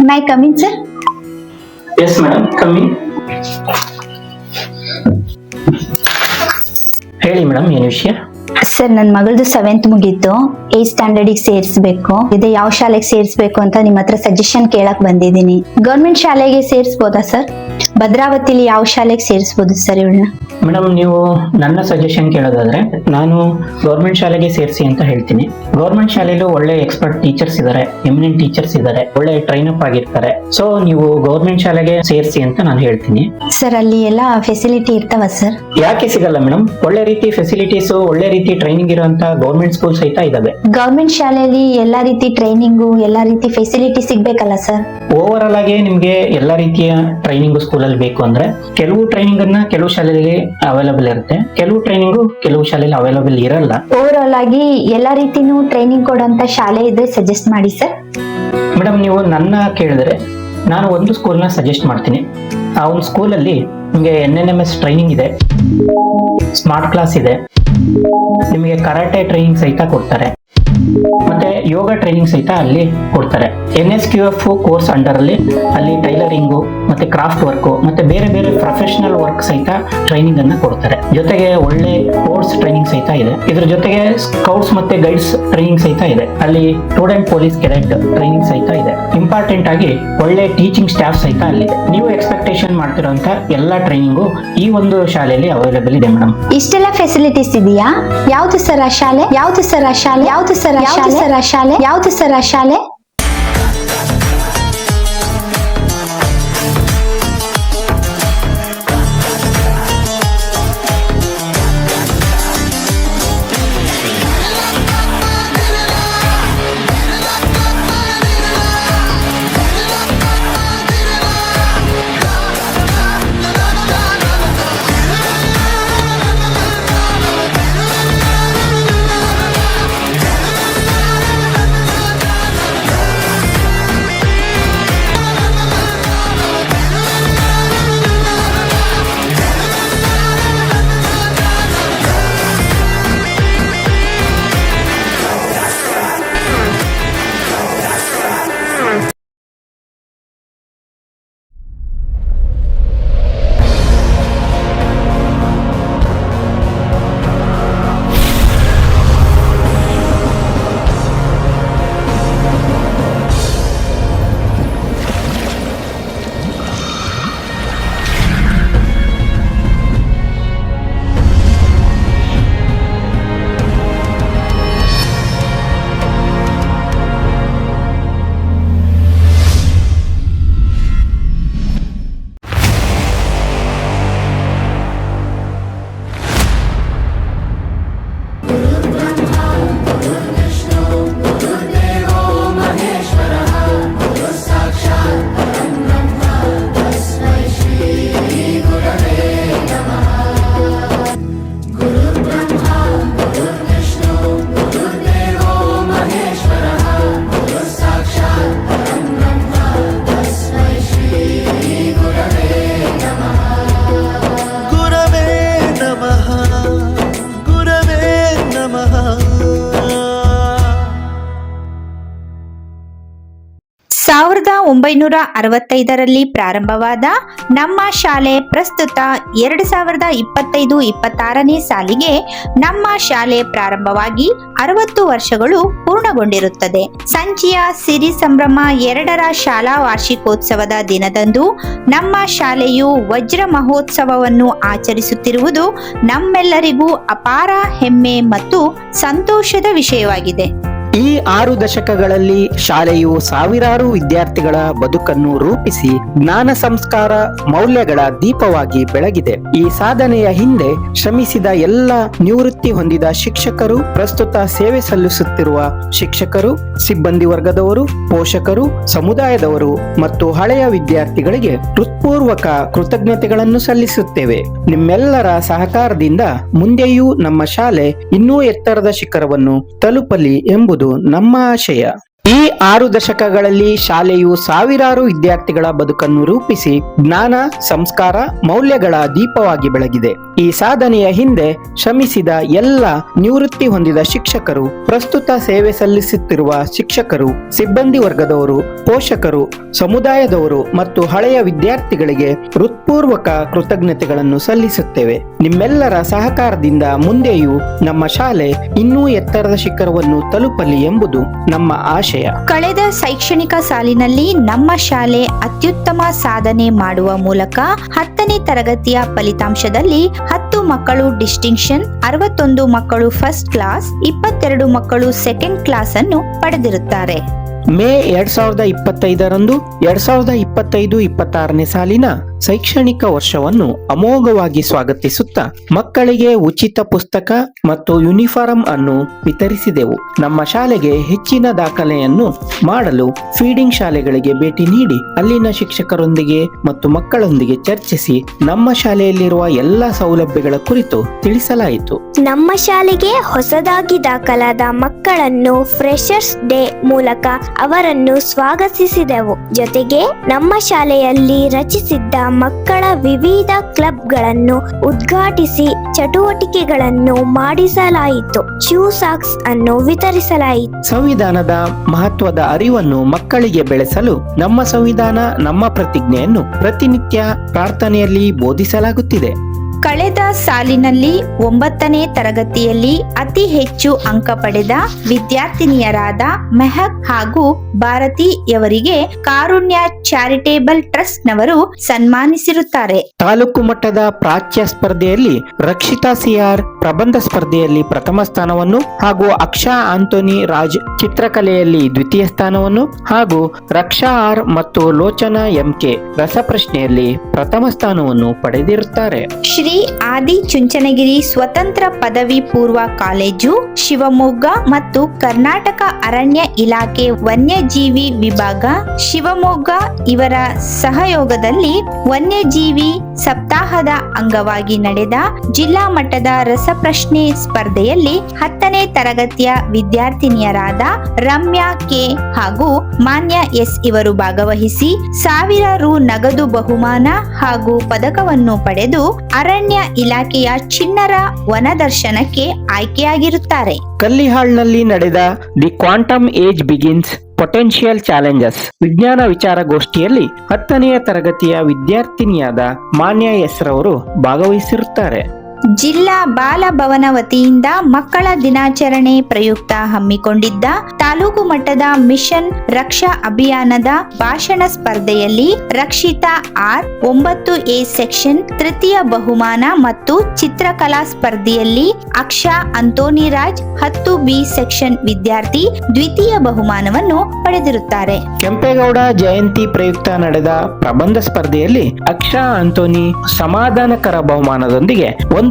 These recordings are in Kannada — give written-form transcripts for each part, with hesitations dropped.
ಮೈ ಕಮಿನ್ ಸರ್. ಎಸ್ ಮೇಡಮ್, ಕಮ್ಮಿ. ಹೇಳಿ ಮೇಡಮ್, ಏನು ವಿಷಯ? ಸರ್, ನನ್ನ ಮಗಳದು 7th ಮುಗೀತು, 8th ಸ್ಟ್ಯಾಂಡರ್ಡಿಗೆ ಸೇರಿಸಬೇಕು. ಇದು ಯಾವ ಶಾಲೆಗೆ ಸೇರಿಸಬೇಕು ಅಂತ ನಿಮ್ಮ ಹತ್ರ ಸಜೆಷನ್ ಕೇಳಕ್ ಬಂದಿದ್ದೀನಿ. ಗೌರ್ಮೆಂಟ್ ಶಾಲೆಗೆ ಸೇರಿಸಬಹುದಾ ಸರ್? ಭದ್ರಾವತಿಲಿ ಯಾವ ಶಾಲೆಗೆ ಸೇರಿಸಬಹುದು ಸರ್ ಇವಳನ್ನ? ಮೇಡಮ್, ನೀವು ನನ್ನ ಸಜೆಷನ್ ಕೇಳೋದಾದ್ರೆ ನಾನು ಗೌರ್ಮೆಂಟ್ ಶಾಲೆಗೆ ಸೇರಿಸಿ ಅಂತ ಹೇಳ್ತೀನಿ. ಗೌರ್ಮೆಂಟ್ ಶಾಲೆಯಲ್ಲೂ ಒಳ್ಳೆ ಎಕ್ಸ್ಪರ್ಟ್ ಟೀಚರ್ಸ್ ಇದ್ದಾರೆ, ಎಮಿನೆಂಟ್ ಟೀಚರ್ಸ್ ಇದ್ದಾರೆ, ಒಳ್ಳೆ ಟ್ರೈನ್ ಅಪ್ ಆಗಿರ್ತಾರೆ. ಸೊ ನೀವು ಗೌರ್ಮೆಂಟ್ ಶಾಲೆಗೆ ಸೇರಿಸಿ ಅಂತ ನಾನು ಹೇಳ್ತೀನಿ. ಸರ್, ಅಲ್ಲಿ ಎಲ್ಲ ಫೆಸಿಲಿಟಿ ಇರ್ತಾವ ಸರ್? ಯಾಕೆ ಸಿಗಲ್ಲ ಮೇಡಮ್? ಒಳ್ಳೆ ರೀತಿ ಫೆಸಿಲಿಟೀಸ್, ಒಳ್ಳೆ ರೀತಿ ಟ್ರೈನಿಂಗ್ ಇರುವಂತ ಗೌರ್ಮೆಂಟ್ ಸ್ಕೂಲ್ ಸಹಿತ ಇದಾವೆ. ಗೌರ್ಮೆಂಟ್ ಶಾಲೆಯಲ್ಲಿ ಎಲ್ಲಾ ರೀತಿ ಟ್ರೈನಿಂಗು, ಎಲ್ಲಾ ರೀತಿ ಫೆಸಿಲಿಟಿ ಸಿಗ್ಬೇಕಲ್ಲ ಸರ್? ಓವರ್ ಆಲ್ ಆಗಿ ನಿಮ್ಗೆ ಎಲ್ಲಾ ರೀತಿಯ ಟ್ರೈನಿಂಗ್ ಸ್ಕೂಲ್ ಅಲ್ಲಿ ಬೇಕು ಅಂದ್ರೆ ಕೆಲವು ಟ್ರೈನಿಂಗ್ ಅನ್ನ ಕೆಲವು ಶಾಲೆಯಲ್ಲಿ ಅವೈಲಬಲ್ ಇರುತ್ತೆ, ಕೆಲವು ಟ್ರೈನಿಂಗ್ ಕೆಲವು ಶಾಲೆಯಲ್ಲಿ ಅವೈಲಬಲ್ ಇರಲ್ಲ. ಓವರ್ ಆಲ್ ಆಗಿ ಎಲ್ಲಾ ರೀತಿನೂ ಟ್ರೈನಿಂಗ್ ಕೊಡುವಂತ ಶಾಲೆ ಇದ್ರೆ ಸಜೆಸ್ಟ್ ಮಾಡಿ ಸರ್. ಮೇಡಮ್, ನೀವು ನನ್ನ ಕೇಳಿದ್ರೆ ನಾನು ಒಂದು ಸ್ಕೂಲ್ನ ಸಜೆಸ್ಟ್ ಮಾಡ್ತೀನಿ. ಆ ಒಂದು ಸ್ಕೂಲಲ್ಲಿ ನಿಮಗೆ NNMS ಟ್ರೈನಿಂಗ್ ಇದೆ, ಸ್ಮಾರ್ಟ್ ಕ್ಲಾಸ್ ಇದೆ, ನಿಮಗೆ ಕರಾಟೆ ಟ್ರೈನಿಂಗ್ ಸಹಿತ ಕೊಡ್ತಾರೆ, ಮತ್ತೆ ಯೋಗ ಟ್ರೈನಿಂಗ್ ಸಹಿತ ಅಲ್ಲಿ ಕೊಡ್ತಾರೆ. NSQF ಕೋರ್ಸ್ ಅಂಡರ್ ಅಲ್ಲಿ ಟೈಲರಿಂಗು ಮತ್ತೆ ಕ್ರಾಫ್ಟ್ ವರ್ಕ್ ಮತ್ತೆ ಬೇರೆ ಬೇರೆ ಪ್ರೊಫೆಷನಲ್ ವರ್ಕ್ ಸಹಿತ ಟ್ರೈನಿಂಗ್ ಅನ್ನ ಕೊಡ್ತಾರೆ. ಜೊತೆಗೆ ಒಳ್ಳೆ ಸ್ಪೋರ್ಟ್ಸ್ ಟ್ರೈನಿಂಗ್ ಸಹಿತ ಇದೆ. ಇದ್ರ ಜೊತೆಗೆ ಸ್ಕೌಟ್ಸ್ ಮತ್ತೆ ಗೈಡ್ಸ್ ಟ್ರೈನಿಂಗ್ ಸಹಿತ ಇದೆ. ಅಲ್ಲಿ ಸ್ಟೂಡೆಂಟ್ ಪೊಲೀಸ್ ಕೆಡೆಟ್ ಟ್ರೈನಿಂಗ್ ಸಹಿತ ಇದೆ. ಇಂಪಾರ್ಟೆಂಟ್ ಆಗಿ ಒಳ್ಳೆ ಟೀಚಿಂಗ್ ಸ್ಟಾಫ್ ಸಹಿತ ಅಲ್ಲಿದೆ. ನೀವು ಎಕ್ಸ್ಪೆಕ್ಟೇಷನ್ ಮಾಡ್ತಿರೋಂತ ಎಲ್ಲಾ ಟ್ರೈನಿಂಗು ಈ ಒಂದು ಶಾಲೆಯಲ್ಲಿ ಅವೈಲೇಬಲ್ ಇದೆ ಮೇಡಮ್. ಇಷ್ಟೆಲ್ಲ ಫೆಸಿಲಿಟೀಸ್ ಇದೆಯಾ? ಯಾವ್ದು ಸರ್ ಆ ಶಾಲೆ? ಯಾವ್ದು ಸರ್ ಆ ಶಾಲೆ? ಯಾವ್ದು ಸರ್ ಆ ಶಾಲೆ? ಯಾವ್ದು ಸರ್ ಆ ಶಾಲೆ? ಸಾವಿರದ 1965ರಲ್ಲಿ ಪ್ರಾರಂಭವಾದ ನಮ್ಮ ಶಾಲೆ ಪ್ರಸ್ತುತ 2025-26ನೇ ಸಾಲಿಗೆ ನಮ್ಮ ಶಾಲೆ ಪ್ರಾರಂಭವಾಗಿ 60 ವರ್ಷಗಳು ಪೂರ್ಣಗೊಂಡಿರುತ್ತದೆ. ಸಂಚಿಯ ಸಿರಿ ಸಂಭ್ರಮ 2ರ ಶಾಲಾ ವಾರ್ಷಿಕೋತ್ಸವದ ದಿನದಂದು ನಮ್ಮ ಶಾಲೆಯು ವಜ್ರ ಮಹೋತ್ಸವವನ್ನು ಆಚರಿಸುತ್ತಿರುವುದು ನಮ್ಮೆಲ್ಲರಿಗೂ ಅಪಾರ ಹೆಮ್ಮೆ ಮತ್ತು ಸಂತೋಷದ ವಿಷಯವಾಗಿದೆ. ಈ 6 ದಶಕಗಳಲ್ಲಿ ಶಾಲೆಯು ಸಾವಿರಾರು ವಿದ್ಯಾರ್ಥಿಗಳ ಬದುಕನ್ನು ರೂಪಿಸಿ ಜ್ಞಾನ ಸಂಸ್ಕಾರ ಮೌಲ್ಯಗಳ ದೀಪವಾಗಿ ಬೆಳಗಿದೆ. ಈ ಸಾಧನೆಯ ಹಿಂದೆ ಶ್ರಮಿಸಿದ ಎಲ್ಲ ನಿವೃತ್ತಿ ಹೊಂದಿದ ಶಿಕ್ಷಕರು, ಪ್ರಸ್ತುತ ಸೇವೆ ಸಲ್ಲಿಸುತ್ತಿರುವ ಶಿಕ್ಷಕರು, ಸಿಬ್ಬಂದಿ ವರ್ಗದವರು, ಪೋಷಕರು, ಸಮುದಾಯದವರು ಮತ್ತು ಹಳೆಯ ವಿದ್ಯಾರ್ಥಿಗಳಿಗೆ ಹೃತ್ಪೂರ್ವಕ ಕೃತಜ್ಞತೆಗಳನ್ನು ಸಲ್ಲಿಸುತ್ತೇವೆ. ನಿಮ್ಮೆಲ್ಲರ ಸಹಕಾರದಿಂದ ಮುಂದೆಯೂ ನಮ್ಮ ಶಾಲೆ ಇನ್ನೂ ಎತ್ತರದ ಶಿಖರವನ್ನು ತಲುಪಲಿ ಎಂಬುದು ನಮ್ಮ ಆಶಯ. ಈ 6 ದಶಕಗಳಲ್ಲಿ ಶಾಲೆಯು ಸಾವಿರಾರು ವಿದ್ಯಾರ್ಥಿಗಳ ಬದುಕನ್ನು ರೂಪಿಸಿ ಜ್ಞಾನ, ಸಂಸ್ಕಾರ, ಮೌಲ್ಯಗಳ ದೀಪವಾಗಿ ಬೆಳಗಿದೆ. ಈ ಸಾಧನೆಯ ಹಿಂದೆ ಶ್ರಮಿಸಿದ ಎಲ್ಲ ನಿವೃತ್ತಿ ಹೊಂದಿದ ಶಿಕ್ಷಕರು, ಪ್ರಸ್ತುತ ಸೇವೆ ಸಲ್ಲಿಸುತ್ತಿರುವ ಶಿಕ್ಷಕರು, ಸಿಬ್ಬಂದಿ ವರ್ಗದವರು, ಪೋಷಕರು, ಸಮುದಾಯದವರು ಮತ್ತು ಹಳೆಯ ವಿದ್ಯಾರ್ಥಿಗಳಿಗೆ ಹೃತ್ಪೂರ್ವಕ ಕೃತಜ್ಞತೆಗಳನ್ನು ಸಲ್ಲಿಸುತ್ತೇವೆ. ನಿಮ್ಮೆಲ್ಲರ ಸಹಕಾರದಿಂದ ಮುಂದೆಯೂ ನಮ್ಮ ಶಾಲೆ ಇನ್ನೂ ಎತ್ತರದ ಶಿಖರವನ್ನು ತಲುಪಲಿ ಎಂಬುದು ನಮ್ಮ ಆಶಯ. ಕಳೆದ ಶೈಕ್ಷಣಿಕ ಸಾಲಿನಲ್ಲಿ ನಮ್ಮ ಶಾಲೆ ಅತ್ಯುತ್ತಮ ಸಾಧನೆ ಮಾಡುವ ಮೂಲಕ 10ನೇ ತರಗತಿಯ ಫಲಿತಾಂಶದಲ್ಲಿ 10 ಮಕ್ಕಳು ಡಿಸ್ಟಿಂಕ್ಷನ್, 61 ಮಕ್ಕಳು ಫಸ್ಟ್ ಕ್ಲಾಸ್, 22 ಮಕ್ಕಳು ಸೆಕೆಂಡ್ ಕ್ಲಾಸ್ ಅನ್ನು ಪಡೆದಿರುತ್ತಾರೆ. ಮೇ 2025ರಂದು 2025-26ನೇ ಸಾಲಿನ ಶೈಕ್ಷಣಿಕ ವರ್ಷವನ್ನು ಅಮೋಘವಾಗಿ ಸ್ವಾಗತಿಸುತ್ತಾ ಮಕ್ಕಳಿಗೆ ಉಚಿತ ಪುಸ್ತಕ ಮತ್ತು ಯೂನಿಫಾರ್ಮ್ ಅನ್ನು ವಿತರಿಸಿದೆವು. ನಮ್ಮ ಶಾಲೆಗೆ ಹೆಚ್ಚಿನ ದಾಖಲೆಯನ್ನು ಮಾಡಲು ಫೀಡಿಂಗ್ ಶಾಲೆಗಳಿಗೆ ಭೇಟಿ ನೀಡಿ ಅಲ್ಲಿನ ಶಿಕ್ಷಕರೊಂದಿಗೆ ಮತ್ತು ಮಕ್ಕಳೊಂದಿಗೆ ಚರ್ಚಿಸಿ ನಮ್ಮ ಶಾಲೆಯಲ್ಲಿರುವ ಎಲ್ಲಾ ಸೌಲಭ್ಯಗಳ ಕುರಿತು ತಿಳಿಸಲಾಯಿತು. ನಮ್ಮ ಶಾಲೆಗೆ ಹೊಸದಾಗಿ ದಾಖಲಾದ ಮಕ್ಕಳನ್ನು ಫ್ರೆಶರ್ಸ್ ಡೇ ಮೂಲಕ ಅವರನ್ನು ಸ್ವಾಗತಿಸಿದೆವು. ಜೊತೆಗೆ ನಮ್ಮ ಶಾಲೆಯಲ್ಲಿ ರಚಿಸಿದ್ದ ಮಕ್ಕಳ ವಿವಿಧ ಕ್ಲಬ್ಗಳನ್ನು ಉದ್ಘಾಟಿಸಿ ಚಟುವಟಿಕೆಗಳನ್ನು ಮಾಡಿಸಲಾಯಿತು. ಶೂ ಸಾಕ್ಸ್ ಅನ್ನು ವಿತರಿಸಲಾಯಿತು. ಸಂವಿಧಾನದ ಮಹತ್ವದ ಅರಿವನ್ನು ಮಕ್ಕಳಿಗೆ ಬೆಳೆಸಲು ನಮ್ಮ ಸಂವಿಧಾನ ನಮ್ಮ ಪ್ರತಿಜ್ಞೆಯನ್ನು ಪ್ರತಿನಿತ್ಯ ಪ್ರಾರ್ಥನೆಯಲ್ಲಿ ಬೋಧಿಸಲಾಗುತ್ತಿದೆ. ಕಳೆದ ಸಾಲಿನಲ್ಲಿ 9ನೇ ತರಗತಿಯಲ್ಲಿ ಅತಿ ಹೆಚ್ಚು ಅಂಕ ಪಡೆದ ವಿದ್ಯಾರ್ಥಿನಿಯರಾದ ಮೆಹಕ್ ಹಾಗೂ ಭಾರತಿಯವರಿಗೆ ಕಾರುಣ್ಯ ಚಾರಿಟೇಬಲ್ ಟ್ರಸ್ಟ್ ನವರು ಸನ್ಮಾನಿಸಿರುತ್ತಾರೆ. ತಾಲೂಕು ಮಟ್ಟದ ಪ್ರಾಚ್ಯ ಸ್ಪರ್ಧೆಯಲ್ಲಿ ರಕ್ಷಿತಾ ಸಿಆರ್ ಪ್ರಬಂಧ ಸ್ಪರ್ಧೆಯಲ್ಲಿ ಪ್ರಥಮ ಸ್ಥಾನವನ್ನು ಹಾಗೂ ಅಕ್ಷಾ ಆಂಟೋನಿ ರಾಜ್ ಚಿತ್ರಕಲೆಯಲ್ಲಿ ದ್ವಿತೀಯ ಸ್ಥಾನವನ್ನು ಹಾಗೂ ರಕ್ಷಾ ಆರ್ ಮತ್ತು ಲೋಚನಾ ಎಂಕೆ ರಸಪ್ರಶ್ನೆಯಲ್ಲಿ ಪ್ರಥಮ ಸ್ಥಾನವನ್ನು ಪಡೆದಿರುತ್ತಾರೆ. ಶ್ರೀ ಆದಿ ಚುಂಚನಗಿರಿ ಸ್ವತಂತ್ರ ಪದವಿ ಪೂರ್ವ ಕಾಲೇಜು ಶಿವಮೊಗ್ಗ ಮತ್ತು ಕರ್ನಾಟಕ ಅರಣ್ಯ ಇಲಾಖೆ ವನ್ಯಜೀವಿ ವಿಭಾಗ ಶಿವಮೊಗ್ಗ ಇವರ ಸಹಯೋಗದಲ್ಲಿ ವನ್ಯಜೀವಿ ಸಪ್ತಾಹದ ಅಂಗವಾಗಿ ನಡೆದ ಜಿಲ್ಲಾ ಮಟ್ಟದ ರಸಪ್ರಶ್ನೆ ಸ್ಪರ್ಧೆಯಲ್ಲಿ 10ನೇ ತರಗತಿಯ ವಿದ್ಯಾರ್ಥಿನಿಯರಾದ ರಮ್ಯಾ ಕೆ ಹಾಗೂ ಮಾನ್ಯ ಎಸ್ ಇವರು ಭಾಗವಹಿಸಿ 1000 ರು ನಗದು ಬಹುಮಾನ ಹಾಗೂ ಪದಕವನ್ನು ಪಡೆದು ಅರಣ್ಯ ಇಲಾಖೆಯ ಚಿಣ್ಣರ ವನದರ್ಶನಕ್ಕೆ ಆಯ್ಕೆಯಾಗಿರುತ್ತಾರೆ. ಕಲ್ಲಿಹಾಳ್ನಲ್ಲಿ ನಡೆದ the quantum age begins potential challenges ವಿಜ್ಞಾನ ವಿಚಾರಗೋಷ್ಠಿಯಲ್ಲಿ 10ನೇ ತರಗತಿಯ ವಿದ್ಯಾರ್ಥಿನಿಯಾದ ಮಾನ್ಯ ಎಸ್ ರವರು ಭಾಗವಹಿಸಿರುತ್ತಾರೆ. ಜಿಲ್ಲಾ ಬಾಲಭವನ ವತಿಯಿಂದ ಮಕ್ಕಳ ದಿನಾಚರಣೆ ಪ್ರಯುಕ್ತ ಹಮ್ಮಿಕೊಂಡಿದ್ದ ತಾಲೂಕು ಮಟ್ಟದ ಮಿಷನ್ ರಕ್ಷಾ ಅಭಿಯಾನದ ಭಾಷಣ ಸ್ಪರ್ಧೆಯಲ್ಲಿ ರಕ್ಷಿತಾ ಆರ್ 9A ಸೆಕ್ಷನ್ ತೃತೀಯ ಬಹುಮಾನ ಮತ್ತು ಚಿತ್ರಕಲಾ ಸ್ಪರ್ಧೆಯಲ್ಲಿ ಅಕ್ಷಾ ಅಂತೋನಿರಾಜ್ 10B ಸೆಕ್ಷನ್ ವಿದ್ಯಾರ್ಥಿ ದ್ವಿತೀಯ ಬಹುಮಾನವನ್ನು ಪಡೆದಿರುತ್ತಾರೆ. ಕೆಂಪೇಗೌಡ ಜಯಂತಿ ಪ್ರಯುಕ್ತ ನಡೆದ ಪ್ರಬಂಧ ಸ್ಪರ್ಧೆಯಲ್ಲಿ ಅಕ್ಷಾ ಅಂತೋನಿ ಸಮಾಧಾನಕರ ಬಹುಮಾನದೊಂದಿಗೆ 1,000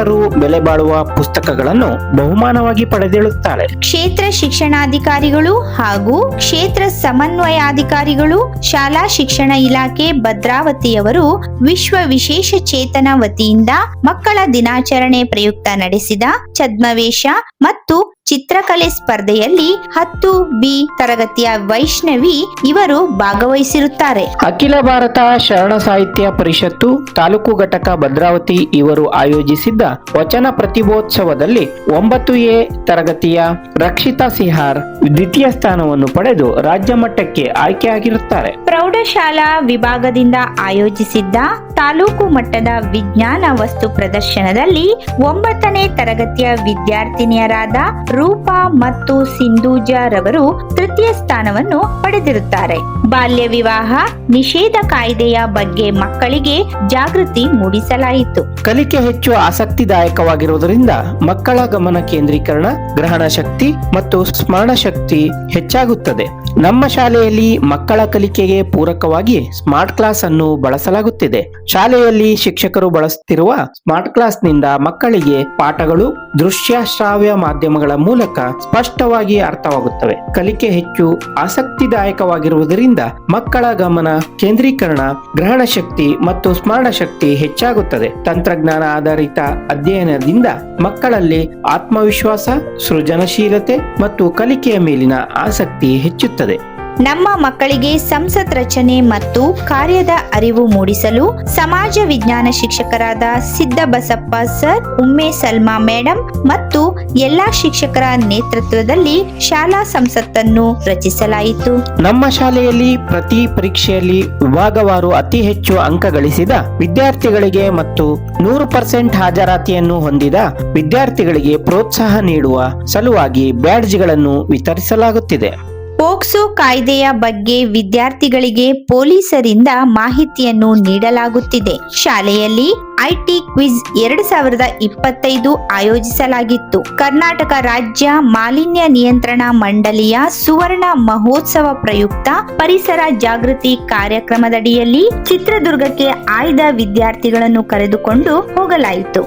ರು ಬೆಲೆ ಬಾಳುವ ಪುಸ್ತಕಗಳನ್ನು ಬಹುಮಾನವಾಗಿ ಪಡೆದಿರುತ್ತಾಳೆ. ಕ್ಷೇತ್ರ ಶಿಕ್ಷಣಾಧಿಕಾರಿಗಳು ಹಾಗೂ ಕ್ಷೇತ್ರ ಸಮನ್ವಯಾಧಿಕಾರಿಗಳು ಶಾಲಾ ಶಿಕ್ಷಣ ಇಲಾಖೆ ಭದ್ರಾವತಿಯವರು ವಿಶ್ವ ವಿಶೇಷ ಚೇತನ ವತಿಯಿಂದ ಮಕ್ಕಳ ದಿನಾಚರಣೆ ಪ್ರಯುಕ್ತ ನಡೆಸಿದ ಛದ್ಮವೇಷ ಮತ್ತು ಚಿತ್ರಕಲೆ ಸ್ಪರ್ಧೆಯಲ್ಲಿ 10B ತರಗತಿಯ ವೈಷ್ಣವಿ ಇವರು ಭಾಗವಹಿಸಿರುತ್ತಾರೆ. ಅಖಿಲ ಭಾರತ ಶರಣ ಸಾಹಿತ್ಯ ಪರಿಷತ್ತು ತಾಲೂಕು ಘಟಕ ಭದ್ರಾವತಿ ಇವರು ಆಯೋಜಿಸಿದ್ದ ವಚನ ಪ್ರತಿಭೋತ್ಸವದಲ್ಲಿ 9A ತರಗತಿಯ ರಕ್ಷಿತಾ ಸಿಹಾರ್ ದ್ವಿತೀಯ ಸ್ಥಾನವನ್ನು ಪಡೆದು ರಾಜ್ಯ ಮಟ್ಟಕ್ಕೆ ಆಯ್ಕೆಯಾಗಿರುತ್ತಾರೆ. ಪ್ರೌಢಶಾಲಾ ವಿಭಾಗದಿಂದ ಆಯೋಜಿಸಿದ್ದ ತಾಲೂಕು ಮಟ್ಟದ ವಿಜ್ಞಾನ ವಸ್ತು ಪ್ರದರ್ಶನದಲ್ಲಿ 9ನೇ ತರಗತಿಯ ವಿದ್ಯಾರ್ಥಿನಿಯರಾದ ರೂಪಾ ಮತ್ತು ಸಿಂಧೂಜಾ ರವರು ತೃತೀಯ ಸ್ಥಾನವನ್ನು ಪಡೆದಿರುತ್ತಾರೆ. ಬಾಲ್ಯ ವಿವಾಹ ನಿಷೇಧ ಕಾಯ್ದೆಯ ಬಗ್ಗೆ ಮಕ್ಕಳಿಗೆ ಜಾಗೃತಿ ಮೂಡಿಸಲಾಯಿತು. ಕಲಿಕೆ ಹೆಚ್ಚು ಆಸಕ್ತಿದಾಯಕವಾಗಿರುವುದರಿಂದ ಮಕ್ಕಳ ಗಮನ ಕೇಂದ್ರೀಕರಣ, ಗ್ರಹಣ ಶಕ್ತಿ ಮತ್ತು ಸ್ಮರಣ ಶಕ್ತಿ ಹೆಚ್ಚಾಗುತ್ತದೆ. ನಮ್ಮ ಶಾಲೆಯಲ್ಲಿ ಮಕ್ಕಳ ಕಲಿಕೆಗೆ ಪೂರಕವಾಗಿ ಸ್ಮಾರ್ಟ್ ಕ್ಲಾಸ್ ಅನ್ನು ಬಳಸಲಾಗುತ್ತಿದೆ. ಶಾಲೆಯಲ್ಲಿ ಶಿಕ್ಷಕರು ಬಳಸುತ್ತಿರುವ ಸ್ಮಾರ್ಟ್ ಕ್ಲಾಸ್ ನಿಂದ ಮಕ್ಕಳಿಗೆ ಪಾಠಗಳು ದೃಶ್ಯ ಶ್ರಾವ್ಯ ಮಾಧ್ಯಮಗಳ ಮೂಲಕ ಸ್ಪಷ್ಟವಾಗಿ ಅರ್ಥವಾಗುತ್ತವೆ. ಕಲಿಕೆ ಹೆಚ್ಚು ಆಸಕ್ತಿದಾಯಕವಾಗಿರುವುದರಿಂದ ಬಳಸುವುದರಿಂದ ಮಕ್ಕಳ ಗಮನ ಕೇಂದ್ರೀಕರಣ, ಗ್ರಹಣ ಶಕ್ತಿ ಮತ್ತು ಸ್ಮರಣ ಶಕ್ತಿ ಹೆಚ್ಚಾಗುತ್ತದೆ. ತಂತ್ರಜ್ಞಾನ ಆಧಾರಿತ ಅಧ್ಯಯನದಿಂದ ಮಕ್ಕಳಲ್ಲಿ ಆತ್ಮವಿಶ್ವಾಸ, ಸೃಜನಶೀಲತೆ ಮತ್ತು ಕಲಿಕೆಯ ಮೇಲಿನ ಆಸಕ್ತಿ ಹೆಚ್ಚುತ್ತದೆ. ನಮ್ಮ ಮಕ್ಕಳಿಗೆ ಸಂಸತ್ ರಚನೆ ಮತ್ತು ಕಾರ್ಯದ ಅರಿವು ಮೂಡಿಸಲು ಸಮಾಜ ವಿಜ್ಞಾನ ಶಿಕ್ಷಕರಾದ ಸಿದ್ದಬಸಪ್ಪ ಸರ್, ಉಮ್ಮೆ ಸಲ್ಮಾ ಮೇಡಂ ಮತ್ತು ಎಲ್ಲಾ ಶಿಕ್ಷಕರ ನೇತೃತ್ವದಲ್ಲಿ ಶಾಲಾ ಸಂಸತ್ತನ್ನು ರಚಿಸಲಾಯಿತು. ನಮ್ಮ ಶಾಲೆಯಲ್ಲಿ ಪ್ರತಿ ಪರೀಕ್ಷೆಯಲ್ಲಿ ವಿಭಾಗವಾರು ಅತಿ ಹೆಚ್ಚು ಅಂಕ ಗಳಿಸಿದ ವಿದ್ಯಾರ್ಥಿಗಳಿಗೆ ಮತ್ತು 100% ಹಾಜರಾತಿಯನ್ನು ಹೊಂದಿದ ವಿದ್ಯಾರ್ಥಿಗಳಿಗೆ ಪ್ರೋತ್ಸಾಹ ನೀಡುವ ಸಲುವಾಗಿ ಬ್ಯಾಡ್ಜ್ಗಳನ್ನು ವಿತರಿಸಲಾಗುತ್ತಿದೆ. ಪೋಕ್ಸೋ ಕಾಯ್ದೆಯ ಬಗ್ಗೆ ವಿದ್ಯಾರ್ಥಿಗಳಿಗೆ ಪೊಲೀಸರಿಂದ ಮಾಹಿತಿಯನ್ನು ನೀಡಲಾಗುತ್ತಿದೆ. ಶಾಲೆಯಲ್ಲಿ ಐಟಿ ಕ್ವಿಜ್ 2025 ಆಯೋಜಿಸಲಾಗಿತ್ತು. ಕರ್ನಾಟಕ ರಾಜ್ಯ ಮಾಲಿನ್ಯ ನಿಯಂತ್ರಣ ಮಂಡಳಿಯ ಸುವರ್ಣ ಮಹೋತ್ಸವ ಪ್ರಯುಕ್ತ ಪರಿಸರ ಜಾಗೃತಿ ಕಾರ್ಯಕ್ರಮದಡಿಯಲ್ಲಿ ಚಿತ್ರದುರ್ಗಕ್ಕೆ ಆಯ್ದ ವಿದ್ಯಾರ್ಥಿಗಳನ್ನು ಕರೆದುಕೊಂಡು ಹೋಗಲಾಯಿತು.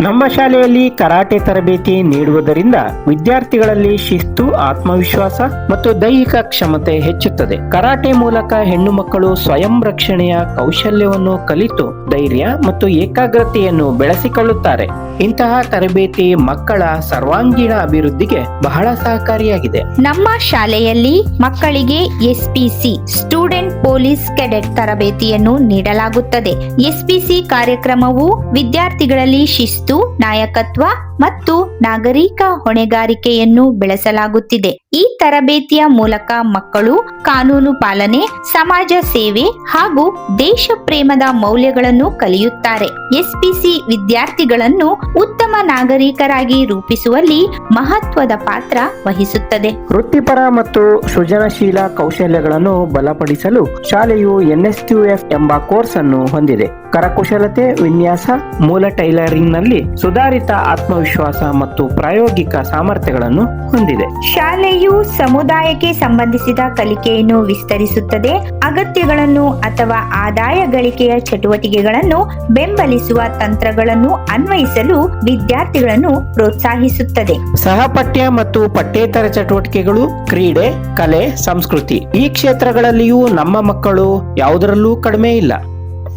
ನಮ್ಮ ಶಾಲೆಯಲ್ಲಿ ಕರಾಟೆ ತರಬೇತಿ ನೀಡುವುದರಿಂದ ವಿದ್ಯಾರ್ಥಿಗಳಲ್ಲಿ ಶಿಸ್ತು, ಆತ್ಮವಿಶ್ವಾಸ ಮತ್ತು ದೈಹಿಕ ಕ್ಷಮತೆ ಹೆಚ್ಚುತ್ತದೆ. ಕರಾಟೆ ಮೂಲಕ ಹೆಣ್ಣು ಮಕ್ಕಳು ಸ್ವಯಂ ರಕ್ಷಣೆಯ ಕೌಶಲ್ಯವನ್ನು ಕಲಿತು ಧೈರ್ಯ ಮತ್ತು ಏಕಾಗ್ರತೆಯನ್ನು ಬೆಳೆಸಿಕೊಳ್ಳುತ್ತಾರೆ. ಇಂತಹ ತರಬೇತಿ ಮಕ್ಕಳ ಸರ್ವಾಂಗೀಣ ಅಭಿವೃದ್ಧಿಗೆ ಬಹಳ ಸಹಕಾರಿಯಾಗಿದೆ. ನಮ್ಮ ಶಾಲೆಯಲ್ಲಿ ಮಕ್ಕಳಿಗೆ ಎಸ್ಪಿಸಿ ಸ್ಟೂಡೆಂಟ್ ಪೊಲೀಸ್ ಕೆಡೆಟ್ ತರಬೇತಿಯನ್ನು ನೀಡಲಾಗುತ್ತದೆ. ಎಸ್ಪಿಸಿ ಕಾರ್ಯಕ್ರಮವು ವಿದ್ಯಾರ್ಥಿಗಳಲ್ಲಿ ಶಿಸ್ತು, ನಾಯಕತ್ವ ಮತ್ತು ನಾಗರಿಕ ಹೊಣೆಗಾರಿಕೆಯನ್ನು ಬೆಳೆಸಲಾಗುತ್ತಿದೆ. ಈ ತರಬೇತಿಯ ಮೂಲಕ ಮಕ್ಕಳು ಕಾನೂನು ಪಾಲನೆ, ಸಮಾಜ ಸೇವೆ ಹಾಗೂ ದೇಶ ಪ್ರೇಮದ ಮೌಲ್ಯಗಳನ್ನು ಕಲಿಯುತ್ತಾರೆ. ಎಸ್ಪಿಸಿ ವಿದ್ಯಾರ್ಥಿಗಳನ್ನು ಉತ್ತಮ ನಾಗರಿಕರಾಗಿ ರೂಪಿಸುವಲ್ಲಿ ಮಹತ್ವದ ಪಾತ್ರ ವಹಿಸುತ್ತದೆ. ವೃತ್ತಿಪರ ಮತ್ತು ಸೃಜನಶೀಲ ಕೌಶಲ್ಯಗಳನ್ನು ಬಲಪಡಿಸಲು ಶಾಲೆಯು NSQF ಎಂಬ ಕೋರ್ಸ್ ಅನ್ನು ಹೊಂದಿದೆ. ಕರಕುಶಲತೆ, ವಿನ್ಯಾಸ, ಮೂಲ ಟೈಲರಿಂಗ್ ನಲ್ಲಿ ಸುಧಾರಿತ ಆತ್ಮವಿಶ್ವಾಸ ಮತ್ತು ಪ್ರಾಯೋಗಿಕ ಸಾಮರ್ಥ್ಯಗಳನ್ನು ಹೊಂದಿದೆ. ಶಾಲೆಯು ಸಮುದಾಯಕ್ಕೆ ಸಂಬಂಧಿಸಿದ ಕಲಿಕೆಯನ್ನು ವಿಸ್ತರಿಸುತ್ತದೆ. ಅಗತ್ಯಗಳನ್ನು ಅಥವಾ ಆದಾಯ ಗಳಿಕೆಯ ಚಟುವಟಿಕೆಗಳನ್ನು ಬೆಂಬಲಿಸುವ ತಂತ್ರಗಳನ್ನು ಅನ್ವಯಿಸಲು ವಿದ್ಯಾರ್ಥಿಗಳನ್ನು ಪ್ರೋತ್ಸಾಹಿಸುತ್ತದೆ. ಸಹಪಠ್ಯ ಮತ್ತು ಪಠ್ಯೇತರ ಚಟುವಟಿಕೆಗಳು, ಕ್ರೀಡೆ, ಕಲೆ, ಸಂಸ್ಕೃತಿ ಈ ಕ್ಷೇತ್ರಗಳಲ್ಲಿಯೂ ನಮ್ಮ ಮಕ್ಕಳು ಯಾವುದರಲ್ಲೂ ಕಡಿಮೆ ಇಲ್ಲ.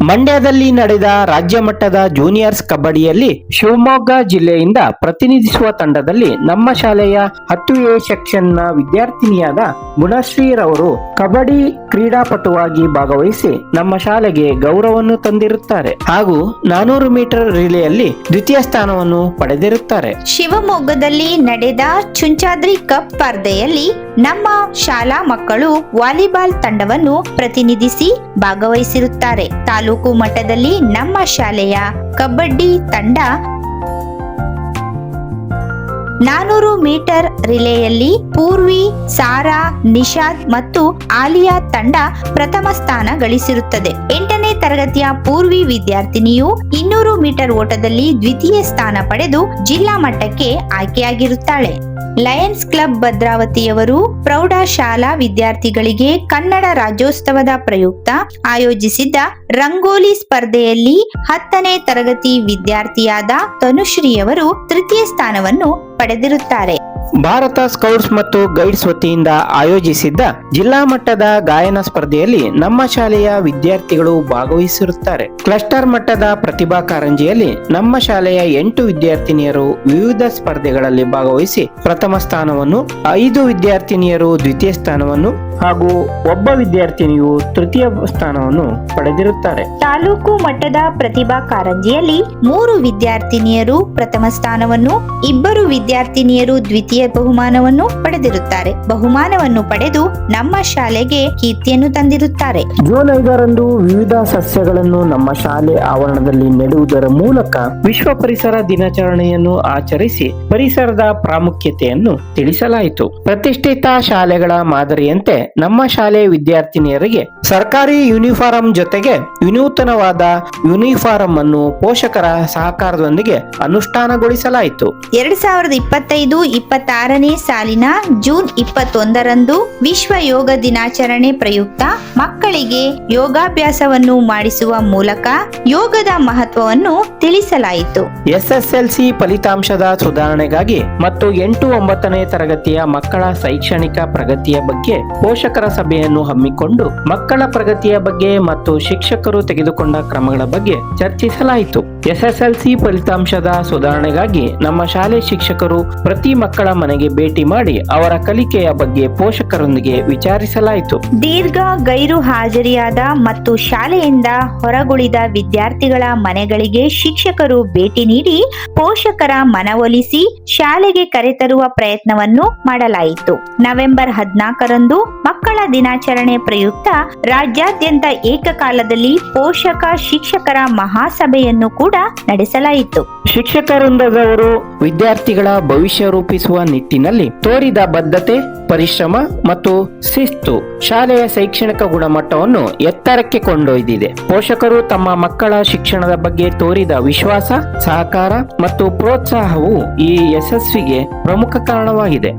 ಮಂಡ್ಯದಲ್ಲಿ ನಡೆದ ರಾಜ್ಯ ಮಟ್ಟದ ಜೂನಿಯರ್ಸ್ ಕಬಡ್ಡಿಯಲ್ಲಿ ಶಿವಮೊಗ್ಗ ಜಿಲ್ಲೆಯಿಂದ ಪ್ರತಿನಿಧಿಸುವ ತಂಡದಲ್ಲಿ ನಮ್ಮ ಶಾಲೆಯ 10A ಸೆಕ್ಷನ್ನ ವಿದ್ಯಾರ್ಥಿನಿಯಾದ ಗುಣಶ್ರೀ ರವರು ಕಬಡ್ಡಿ ಕ್ರೀಡಾಪಟುವಾಗಿ ಭಾಗವಹಿಸಿ ನಮ್ಮ ಶಾಲೆಗೆ ಗೌರವವನ್ನು ತಂದಿರುತ್ತಾರೆ ಹಾಗೂ 400 ಮೀಟರ್ ರಿಲೆಯಲ್ಲಿ ದ್ವಿತೀಯ ಸ್ಥಾನವನ್ನು ಪಡೆದಿರುತ್ತಾರೆ. ಶಿವಮೊಗ್ಗದಲ್ಲಿ ನಡೆದ ಚುಂಚಾದ್ರಿ ಕಪ್ ಸ್ಪರ್ಧೆಯಲ್ಲಿ ನಮ್ಮ ಶಾಲಾ ಮಕ್ಕಳು ವಾಲಿಬಾಲ್ ತಂಡವನ್ನು ಪ್ರತಿನಿಧಿಸಿ ಭಾಗವಹಿಸಿರುತ್ತಾರೆ. ತಾಲೂಕು ಮಟ್ಟದಲ್ಲಿ ನಮ್ಮ ಶಾಲೆಯ ಕಬಡ್ಡಿ ತಂಡ 400 ಮೀಟರ್ ರಿಲೆಯಲ್ಲಿ ಪೂರ್ವಿ, ಸಾರಾ, ನಿಷಾದ್ ಮತ್ತು ಆಲಿಯಾ ತಂಡ ಪ್ರಥಮ ಸ್ಥಾನ ಗಳಿಸಿರುತ್ತದೆ. 8ನೇ ತರಗತಿಯ ಪೂರ್ವಿ ವಿದ್ಯಾರ್ಥಿನಿಯು 200 ಮೀಟರ್ ಓಟದಲ್ಲಿ ದ್ವಿತೀಯ ಸ್ಥಾನ ಪಡೆದು ಜಿಲ್ಲಾ ಮಟ್ಟಕ್ಕೆ ಆಯ್ಕೆಯಾಗಿರುತ್ತಾಳೆ. ಲಯನ್ಸ್ ಕ್ಲಬ್ ಭದ್ರಾವತಿಯವರು ಪ್ರೌಢಶಾಲಾ ವಿದ್ಯಾರ್ಥಿಗಳಿಗೆ ಕನ್ನಡ ರಾಜ್ಯೋತ್ಸವದ ಪ್ರಯುಕ್ತ ಆಯೋಜಿಸಿದ್ದ ರಂಗೋಲಿ ಸ್ಪರ್ಧೆಯಲ್ಲಿ 10ನೇ ತರಗತಿ ವಿದ್ಯಾರ್ಥಿಯಾದ ತನುಶ್ರೀಯವರು ತೃತೀಯ ಸ್ಥಾನವನ್ನು ಪಡೆದಿರುತ್ತಾರೆ. ಭಾರತ ಸ್ಕೌಟ್ಸ್ ಮತ್ತು ಗೈಡ್ಸ್ ವತಿಯಿಂದ ಆಯೋಜಿಸಿದ್ದ ಜಿಲ್ಲಾ ಮಟ್ಟದ ಗಾಯನ ಸ್ಪರ್ಧೆಯಲ್ಲಿ ನಮ್ಮ ಶಾಲೆಯ ವಿದ್ಯಾರ್ಥಿಗಳು ಭಾಗವಹಿಸಿರುತ್ತಾರೆ. ಕ್ಲಸ್ಟರ್ ಮಟ್ಟದ ಪ್ರತಿಭಾ ಕಾರಂಜಿಯಲ್ಲಿ ನಮ್ಮ ಶಾಲೆಯ 8 ವಿದ್ಯಾರ್ಥಿನಿಯರು ವಿವಿಧ ಸ್ಪರ್ಧೆಗಳಲ್ಲಿ ಭಾಗವಹಿಸಿ ಪ್ರಥಮ ಸ್ಥಾನವನ್ನು, 5 ವಿದ್ಯಾರ್ಥಿನಿಯರು ದ್ವಿತೀಯ ಸ್ಥಾನವನ್ನು ಹಾಗೂ ಒಬ್ಬ ವಿದ್ಯಾರ್ಥಿನಿಯು ತೃತೀಯ ಸ್ಥಾನವನ್ನು ಪಡೆದಿರುತ್ತಾರೆ. ತಾಲೂಕು ಮಟ್ಟದ ಪ್ರತಿಭಾ ಕಾರಂಜಿಯಲ್ಲಿ 3 ವಿದ್ಯಾರ್ಥಿನಿಯರು ಪ್ರಥಮ ಸ್ಥಾನವನ್ನು, 2 ವಿದ್ಯಾರ್ಥಿನಿಯರು ದ್ವಿತೀಯ ಬಹುಮಾನವನ್ನು ಪಡೆದಿರುತ್ತಾರೆ. ಬಹುಮಾನವನ್ನು ಪಡೆದು ನಮ್ಮ ಶಾಲೆಗೆ ಕೀರ್ತಿಯನ್ನು ತಂದಿರುತ್ತಾರೆ. ಜೂನ್ 5ರಂದು ವಿವಿಧ ಸಸ್ಯಗಳನ್ನು ನಮ್ಮ ಶಾಲೆ ಆವರಣದಲ್ಲಿ ನೆಡುವುದರ ಮೂಲಕ ವಿಶ್ವ ಪರಿಸರ ದಿನಾಚರಣೆಯನ್ನು ಆಚರಿಸಿ ಪರಿಸರದ ಪ್ರಾಮುಖ್ಯತೆಯನ್ನು ತಿಳಿಸಲಾಯಿತು. ಪ್ರತಿಷ್ಠಿತ ಶಾಲೆಗಳ ಮಾದರಿಯಂತೆ ನಮ್ಮ ಶಾಲೆ ವಿದ್ಯಾರ್ಥಿನಿಯರಿಗೆ ಸರ್ಕಾರಿ ಯೂನಿಫಾರ್ಮ್ ಜೊತೆಗೆ ವಿನೂತನವಾದ ಯೂನಿಫಾರ್ಮ್ ಅನ್ನು ಪೋಷಕರ ಸಹಕಾರದೊಂದಿಗೆ ಅನುಷ್ಠಾನಗೊಳಿಸಲಾಯಿತು. 2025-26ನೇ ಸಾಲಿನ ಜೂನ್ 21ರಂದು ವಿಶ್ವ ಯೋಗ ದಿನಾಚರಣೆ ಪ್ರಯುಕ್ತ ಮಕ್ಕಳಿಗೆ ಯೋಗಾಭ್ಯಾಸವನ್ನು ಮಾಡಿಸುವ ಮೂಲಕ ಯೋಗದ ಮಹತ್ವವನ್ನು ತಿಳಿಸಲಾಯಿತು. SSLC ಫಲಿತಾಂಶದ ಸುಧಾರಣೆಗಾಗಿ ಮತ್ತು 8-9ನೇ ತರಗತಿಯ ಮಕ್ಕಳ ಶೈಕ್ಷಣಿಕ ಪ್ರಗತಿಯ ಬಗ್ಗೆ ಪೋಷಕರ ಸಭೆಯನ್ನು ಹಮ್ಮಿಕೊಂಡು ಮಕ್ಕಳ ಪ್ರಗತಿಯ ಬಗ್ಗೆ ಮತ್ತು ಶಿಕ್ಷಕರು ತೆಗೆದುಕೊಂಡ ಕ್ರಮಗಳ ಬಗ್ಗೆ ಚರ್ಚಿಸಲಾಯಿತು. ಎಸ್ಎಸ್ಎಲ್ಸಿ ಫಲಿತಾಂಶದ ಸುಧಾರಣೆಗಾಗಿ ನಮ್ಮ ಶಾಲೆ ಶಿಕ್ಷಕರು ಪ್ರತಿ ಮಕ್ಕಳ ಮನೆಗೆ ಭೇಟಿ ಮಾಡಿ ಅವರ ಕಲಿಕೆಯ ಬಗ್ಗೆ ಪೋಷಕರೊಂದಿಗೆ ವಿಚಾರಿಸಲಾಯಿತು. ದೀರ್ಘ ಗೈರು ಹಾಜರಿಯಾದ ಮತ್ತು ಶಾಲೆಯಿಂದ ಹೊರಗುಳಿದ ವಿದ್ಯಾರ್ಥಿಗಳ ಮನೆಗಳಿಗೆ ಶಿಕ್ಷಕರು ಭೇಟಿ ನೀಡಿ ಪೋಷಕರ ಮನವೊಲಿಸಿ ಶಾಲೆಗೆ ಕರೆತರುವ ಪ್ರಯತ್ನವನ್ನು ಮಾಡಲಾಯಿತು. ನವೆಂಬರ್ 14ರಂದು ಮಕ್ಕಳ ದಿನಾಚರಣೆ ಪ್ರಯುಕ್ತ ರಾಜ್ಯಾದ್ಯಂತ ಏಕಕಾಲದಲ್ಲಿ ಪೋಷಕ ಶಿಕ್ಷಕರ ಮಹಾಸಭೆಯನ್ನು ಕೂಡ ನಡೆಸಲಾಯಿತು. ಶಿಕ್ಷಕ ವೃಂದದವರು ವಿದ್ಯಾರ್ಥಿಗಳ ಭವಿಷ್ಯ ರೂಪಿಸುವ ನಿಟ್ಟಿನಲ್ಲಿ ತೋರಿದ ಬದ್ಧತೆ, ಪರಿಶ್ರಮ ಮತ್ತು ಶಿಸ್ತು ಶಾಲೆಯ ಶೈಕ್ಷಣಿಕ ಗುಣಮಟ್ಟವನ್ನು ಎತ್ತರಕ್ಕೆ ಕೊಂಡೊಯ್ದಿದೆ. ಪೋಷಕರು ತಮ್ಮ ಮಕ್ಕಳ ಶಿಕ್ಷಣದ ಬಗ್ಗೆ ತೋರಿದ ವಿಶ್ವಾಸ, ಸಹಕಾರ ಮತ್ತು ಪ್ರೋತ್ಸಾಹವು ಈ ಯಶಸ್ವಿಗೆ ಪ್ರಮುಖ ಕಾರಣವಾಗಿದೆ.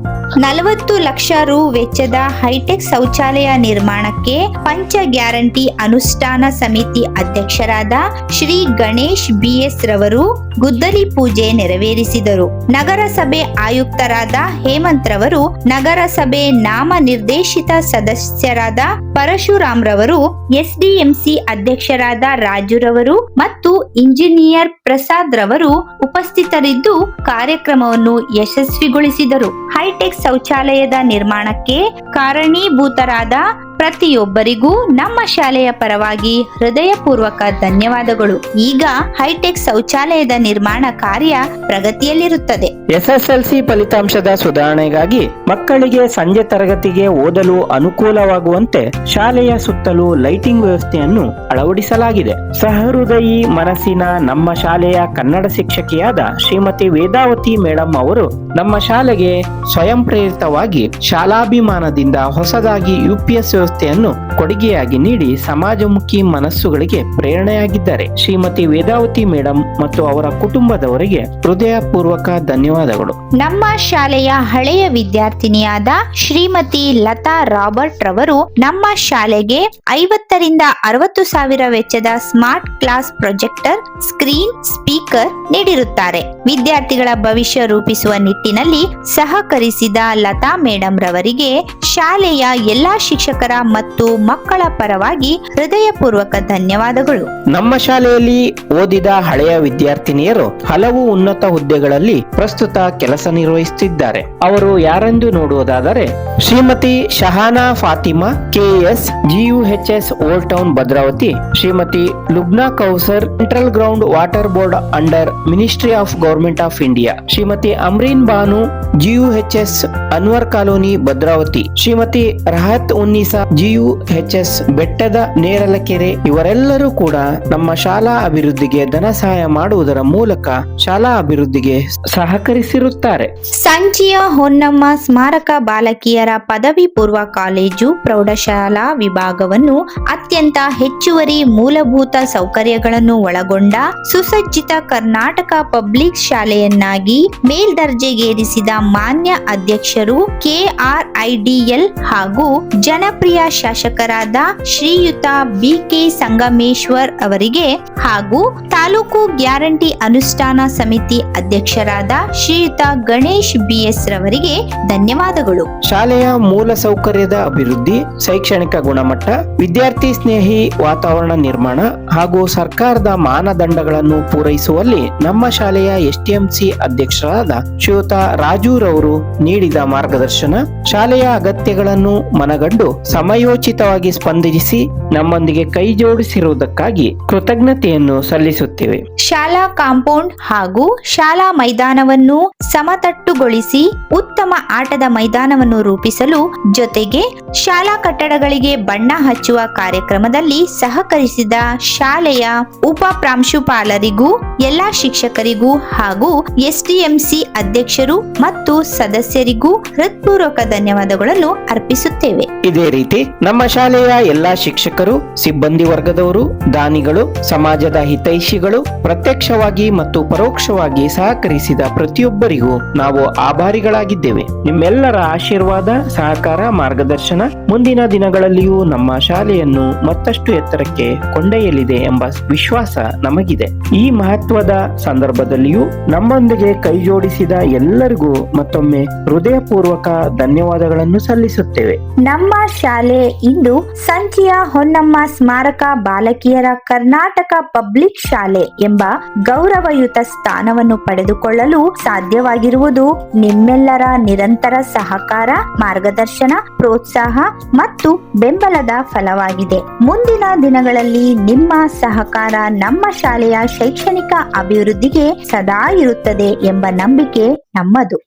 40 ಲಕ್ಷ ರು ವೆಚ್ಚದ ಹೈಟೆಕ್ ಶೌಚಾಲಯ ನಿರ್ಮಾಣಕ್ಕೆ ಪಂಚ ಗ್ಯಾರಂಟಿ ಅನುಷ್ಠಾನ ಸಮಿತಿ ಅಧ್ಯಕ್ಷರಾದ ಶ್ರೀ ಗಣೇಶ್ BS ರವರು ಗುದ್ದಲಿ ಪೂಜೆ ನೆರವೇರಿಸಿದರು. ನಗರಸಭೆ ಆಯುಕ್ತರಾದ ಹೇಮಂತ್ ರವರು, ನಗರಸಭೆ ನಾಮ ನಿರ್ದೇಶಿತ ಸದಸ್ಯರಾದ ಪರಶುರಾಮ್ ರವರು, SDMC ಅಧ್ಯಕ್ಷರಾದ ರಾಜುರವರು ಮತ್ತು ಇಂಜಿನಿಯರ್ ಪ್ರಸಾದ್ ರವರು ಉಪಸ್ಥಿತರಿದ್ದು ಕಾರ್ಯಕ್ರಮವನ್ನು ಯಶಸ್ವಿಗೊಳಿಸಿದರು. ಹೈಟೆಕ್ ಶೌಚಾಲಯದ ನಿರ್ಮಾಣಕ್ಕೆ ಕಾರಣೀಭೂತರಾದ ಪ್ರತಿಯೊಬ್ಬರಿಗೂ ನಮ್ಮ ಶಾಲೆಯ ಪರವಾಗಿ ಹೃದಯಪೂರ್ವಕ ಧನ್ಯವಾದಗಳು. ಈಗ ಹೈಟೆಕ್ ಶೌಚಾಲಯದ ನಿರ್ಮಾಣ ಕಾರ್ಯ ಪ್ರಗತಿಯಲ್ಲಿರುತ್ತದೆ. ಎಸ್ಎಸ್ಎಲ್ಸಿ ಫಲಿತಾಂಶದ ಸುಧಾರಣೆಗಾಗಿ ಮಕ್ಕಳಿಗೆ ಸಂಜೆ ತರಗತಿಗೆ ಓದಲು ಅನುಕೂಲವಾಗುವಂತೆ ಶಾಲೆಯ ಸುತ್ತಲೂ ಲೈಟಿಂಗ್ ವ್ಯವಸ್ಥೆಯನ್ನು ಅಳವಡಿಸಲಾಗಿದೆ. ಸಹೃದಯಿ ಮನಸ್ಸಿನ ನಮ್ಮ ಶಾಲೆಯ ಕನ್ನಡ ಶಿಕ್ಷಕಿಯಾದ ಶ್ರೀಮತಿ ವೇದಾವತಿ ಮೇಡಂ ಅವರು ನಮ್ಮ ಶಾಲೆಗೆ ಸ್ವಯಂ ಪ್ರೇರಿತವಾಗಿ ಶಾಲಾಭಿಮಾನದಿಂದ ಹೊಸದಾಗಿ UPS ವ್ಯವಸ್ಥೆಯನ್ನು ಕೊಡುಗೆಯಾಗಿ ನೀಡಿ ಸಮಾಜಮುಖಿ ಮನಸ್ಸುಗಳಿಗೆ ಪ್ರೇರಣೆಯಾಗಿದ್ದಾರೆ. ಶ್ರೀಮತಿ ವೇದಾವತಿ ಮೇಡಂ ಮತ್ತು ಅವರ ಕುಟುಂಬದವರಿಗೆ ಹೃದಯಪೂರ್ವಕ ಧನ್ಯವಾದಗಳು. ನಮ್ಮ ಶಾಲೆಯ ಹಳೆಯ ವಿದ್ಯಾರ್ಥಿನಿಯಾದ ಶ್ರೀಮತಿ ಲತಾ ರಾಬರ್ಟ್ ರವರು ನಮ್ಮ ಶಾಲೆಗೆ 50 ರಿಂದ 60 ಸಾವಿರ ವೆಚ್ಚದ smart class projector, screen, speaker ನೀಡಿರುತ್ತಾರೆ. ವಿದ್ಯಾರ್ಥಿಗಳ ಭವಿಷ್ಯ ರೂಪಿಸುವ ನಿಟ್ಟಿನಲ್ಲಿ ಸಹಕರಿಸಿದ ಲತಾ ಮೇಡಂ ರವರಿಗೆ ಶಾಲೆಯ ಎಲ್ಲಾ ಶಿಕ್ಷಕರ ಮತ್ತು ಮಕ್ಕಳ ಪರವಾಗಿ ಹೃದಯಪೂರ್ವಕ ಧನ್ಯವಾದಗಳು. ನಮ್ಮ ಶಾಲೆಯಲ್ಲಿ ಓದಿದ ಹಳೆಯ ವಿದ್ಯಾರ್ಥಿನಿಯರು ಹಲವು ಉನ್ನತ ಹುದ್ದೆಗಳಲ್ಲಿ ಪ್ರಸ್ತುತ ಕೆಲಸ ನಿರ್ವಹಿಸುತ್ತಿದ್ದಾರೆ. ಅವರು ಯಾರೆಂದು ನೋಡುವುದಾದರೆ Shrimati Shahana Fathima KS GUHS old town Bhadravathi, Shrimati Lubna Kausar central ground water board under ministry of government of India, Shrimati Amreen Banu GUHS Anwar colony Bhadravathi, Shrimati Rahat Unnisa GUHS ಬೆಟ್ಟದ ನೇರಲಕೆರೆ. ಇವರೆಲ್ಲರೂ ಕೂಡ ನಮ್ಮ ಶಾಲಾ ಅಭಿವೃದ್ಧಿಗೆ ಧನ ಸಹಾಯ ಮಾಡುವುದರ ಮೂಲಕ ಶಾಲಾ ಅಭಿವೃದ್ಧಿಗೆ ಸಹಕರಿಸಿರುತ್ತಾರೆ. ಸಂಚಿಯ ಹೊನ್ನಮ್ಮ ಸ್ಮಾರಕ ಬಾಲಕಿಯರ ಪದವಿ ಪೂರ್ವ ಕಾಲೇಜು ಪ್ರೌಢಶಾಲಾ ವಿಭಾಗವನ್ನು ಅತ್ಯಂತ ಹೆಚ್ಚುವರಿ ಮೂಲಭೂತ ಸೌಕರ್ಯಗಳನ್ನು ಒಳಗೊಂಡ ಸುಸಜ್ಜಿತ ಕರ್ನಾಟಕ ಪಬ್ಲಿಕ್ ಶಾಲೆಯನ್ನಾಗಿ ಮೇಲ್ದರ್ಜೆಗೇರಿಸಿದ ಮಾನ್ಯ ಅಧ್ಯಕ್ಷರು KRIDL ಹಾಗೂ ಜನಪ್ರಿಯ ಶಾಸಕರಾದ ಶ್ರೀಯುತ BK ಸಂಗಮೇಶ್ವರ್ ಅವರಿಗೆ ಹಾಗೂ ತಾಲೂಕು ಗ್ಯಾರಂಟಿ ಅನುಷ್ಠಾನ ಸಮಿತಿ ಅಧ್ಯಕ್ಷರಾದ ಶ್ರೀಯುತ ಗಣೇಶ್ BS ರವರಿಗೆ ಧನ್ಯವಾದಗಳು. ಶಾಲೆಯ ಮೂಲ ಸೌಕರ್ಯದ ಅಭಿವೃದ್ಧಿ, ಶೈಕ್ಷಣಿಕ ಗುಣಮಟ್ಟ, ವಿದ್ಯಾರ್ಥಿ ಸ್ನೇಹಿ ವಾತಾವರಣ ನಿರ್ಮಾಣ ಹಾಗೂ ಸರ್ಕಾರದ ಮಾನದಂಡಗಳನ್ನು ಪೂರೈಸುವಲ್ಲಿ ನಮ್ಮ ಶಾಲೆಯ STMC ಅಧ್ಯಕ್ಷರಾದ ಶ್ರೀಯುತ ರಾಜುರವರು ನೀಡಿದ ಮಾರ್ಗದರ್ಶನ, ಶಾಲೆಯ ಅಗತ್ಯಗಳನ್ನು ಮನಗಂಡು ಸಮಯೋಚಿತವಾಗಿ ಸ್ಪಂದಿಸಿ ನಮ್ಮೊಂದಿಗೆ ಕೈ ಜೋಡಿಸಿರುವುದಕ್ಕಾಗಿ ಕೃತಜ್ಞತೆಯನ್ನು ಸಲ್ಲಿಸುತ್ತೇವೆ. ಶಾಲಾ ಕಾಂಪೌಂಡ್ ಹಾಗೂ ಶಾಲಾ ಮೈದಾನವನ್ನು ಸಮತಟ್ಟುಗೊಳಿಸಿ ಉತ್ತಮ ಆಟದ ಮೈದಾನವನ್ನು ರೂಪಿಸಲು ಜೊತೆಗೆ ಶಾಲಾ ಕಟ್ಟಡಗಳಿಗೆ ಬಣ್ಣ ಹಚ್ಚುವ ಕಾರ್ಯಕ್ರಮದಲ್ಲಿ ಸಹಕರಿಸಿದ ಶಾಲೆಯ ಉಪ ಪ್ರಾಂಶುಪಾಲರಿಗೂ ಎಲ್ಲಾ ಶಿಕ್ಷಕರಿಗೂ ಹಾಗೂ STMC ಅಧ್ಯಕ್ಷರು ಮತ್ತು ಸದಸ್ಯರಿಗೂ ಹೃತ್ಪೂರ್ವಕ ಧನ್ಯವಾದಗಳನ್ನು ಅರ್ಪಿಸುತ್ತೇವೆ. ಇದೇ ರೀತಿ ರೀತಿ ನಮ್ಮ ಶಾಲೆಯ ಎಲ್ಲಾ ಶಿಕ್ಷಕರು, ಸಿಬ್ಬಂದಿ ವರ್ಗದವರು, ದಾನಿಗಳು, ಸಮಾಜದ ಹಿತೈಷಿಗಳು, ಪ್ರತ್ಯಕ್ಷವಾಗಿ ಮತ್ತು ಪರೋಕ್ಷವಾಗಿ ಸಹಕರಿಸಿದ ಪ್ರತಿಯೊಬ್ಬರಿಗೂ ನಾವು ಆಭಾರಿಗಳಾಗಿದ್ದೇವೆ. ನಿಮ್ಮೆಲ್ಲರ ಆಶೀರ್ವಾದ, ಸಹಕಾರ, ಮಾರ್ಗದರ್ಶನ ಮುಂದಿನ ದಿನಗಳಲ್ಲಿಯೂ ನಮ್ಮ ಶಾಲೆಯನ್ನು ಮತ್ತಷ್ಟು ಎತ್ತರಕ್ಕೆ ಕೊಂಡೊಯ್ಯಲಿದೆ ಎಂಬ ವಿಶ್ವಾಸ ನಮಗಿದೆ. ಈ ಮಹತ್ವದ ಸಂದರ್ಭದಲ್ಲಿಯೂ ನಮ್ಮೊಂದಿಗೆ ಕೈ ಜೋಡಿಸಿದ ಎಲ್ಲರಿಗೂ ಮತ್ತೊಮ್ಮೆ ಹೃದಯಪೂರ್ವಕ ಧನ್ಯವಾದಗಳನ್ನು ಸಲ್ಲಿಸುತ್ತೇವೆ. ನಮ್ಮ ಶಾಲೆ ಇಂದು ಸಂಚಿಯ ಹೊನ್ನಮ್ಮ ಸ್ಮಾರಕ ಬಾಲಕಿಯರ ಕರ್ನಾಟಕ ಪಬ್ಲಿಕ್ ಶಾಲೆ ಎಂಬ ಗೌರವಯುತ ಸ್ಥಾನವನ್ನು ಪಡೆದುಕೊಳ್ಳಲು ಸಾಧ್ಯವಾಗಿರುವುದು ನಿಮ್ಮೆಲ್ಲರ ನಿರಂತರ ಸಹಕಾರ, ಮಾರ್ಗದರ್ಶನ, ಪ್ರೋತ್ಸಾಹ ಮತ್ತು ಬೆಂಬಲದ ಫಲವಾಗಿದೆ. ಮುಂದಿನ ದಿನಗಳಲ್ಲಿ ನಿಮ್ಮ ಸಹಕಾರ ನಮ್ಮ ಶಾಲೆಯ ಶೈಕ್ಷಣಿಕ ಅಭಿವೃದ್ಧಿಗೆ ಸದಾ ಇರುತ್ತದೆ ಎಂಬ ನಂಬಿಕೆ ನಮ್ಮದು.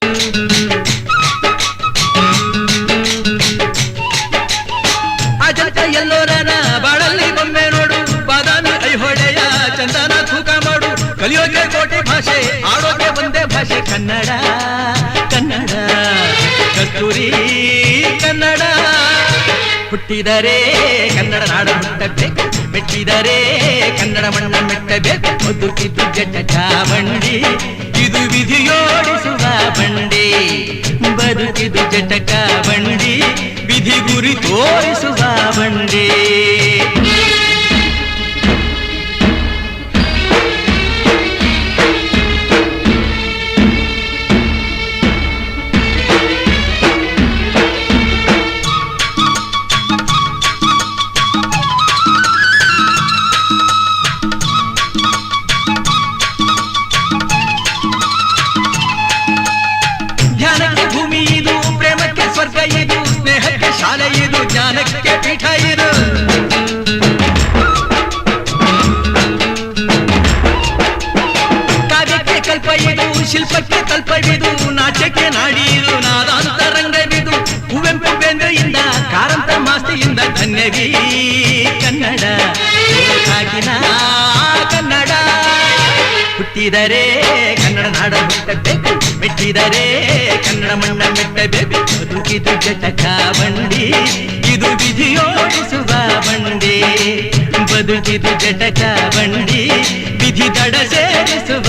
ಎಲ್ಲೋರನ ಬಾಳಲ್ಲಿ ಬೊಮ್ಮೆ ನೋಡು, ಬಾದಾಮಿ ಐಹೊಳೆಯ ಚಂದನ ತೂಕ ಮಾಡು, ಕಲಿಯೋಕೆ ಕೋಟಿ ಭಾಷೆ, ಆಡೋಕೆ ಒಂದೇ ಭಾಷೆ ಕನ್ನಡ. ಕನ್ನಡ ಕಸ್ತೂರಿ ಕನ್ನಡ. ಹುಟ್ಟಿದರೆ ಕನ್ನಡ ನಾಡ ಹುಟ್ಟಬೇಕು, ಮೆಟ್ಟಿದರೆ ಕನ್ನಡ ಮಣ್ಣ ಮೆಟ್ಟಬೇಕು. ಬದುಕಿದ್ದು ಜಟಕ ಬಂಡಿ, ಇದು ವಿಧಿಯೋಡಿಸುವ ಬಂಡಿ. ಬದುಕಿದ್ದು ಜಟಕ ಬಂಡಿ, ವಿಧಿ ಗುರಿ ತೋರಿಸುವ ಬಂಡಿ. ಧ್ಯಾನಕ್ಕೆ ಭೂಮಿ ಇದು, ಪ್ರೇಮಕ್ಕೆ ಸ್ವರ್ಗ ಇದು, ಸ್ನೇಹಕ್ಕೆ ಶಾಲೆ ಇದು, ಜ್ಞಾನಕ್ಕೆ ಪೀಠ ಇದು. ಕಾವ್ಯಕ್ಕೆ ಕಲ್ಪ ಇದು, ಶಿಲ್ಪಕ್ಕೆ ಕಲ್ಪವಿದು, ನಾಟ್ಯಕ್ಕೆ ನಾಡಿ ಇದು, ನಾದಾಂತರಂಗವಿದು. ಕುವೆಂಪು ಬೇಂದ್ರೆಯಿಂದ, ಕಾರಂತ ಮಾಸ್ತಿಯಿಂದ ಧನ್ಯವೀ ಕನ್ನಡ. ಕಾಗಿನ ಕನ್ನಡ. ಹುಟ್ಟಿದರೆ ಕನ್ನಡ ನಾಡ ಹುಟ್ಟಬೇಕು, ಮೆಟ್ಟಿದರೆ ಕನ್ನಡ ಮಣ್ಣ ಮೆಟ್ಟಬೇಕು. ಬದುಕಿದು ಜಟಕ ಬಂಡಿ, ಇದು ವಿಧಿಯೋಡಿಸುವ ಬಂಡಿ. ಬದುಕಿದು ಜಟಕ ಬಂಡಿ, ವಿಧಿ ದಡ ಸೇರಿಸುವ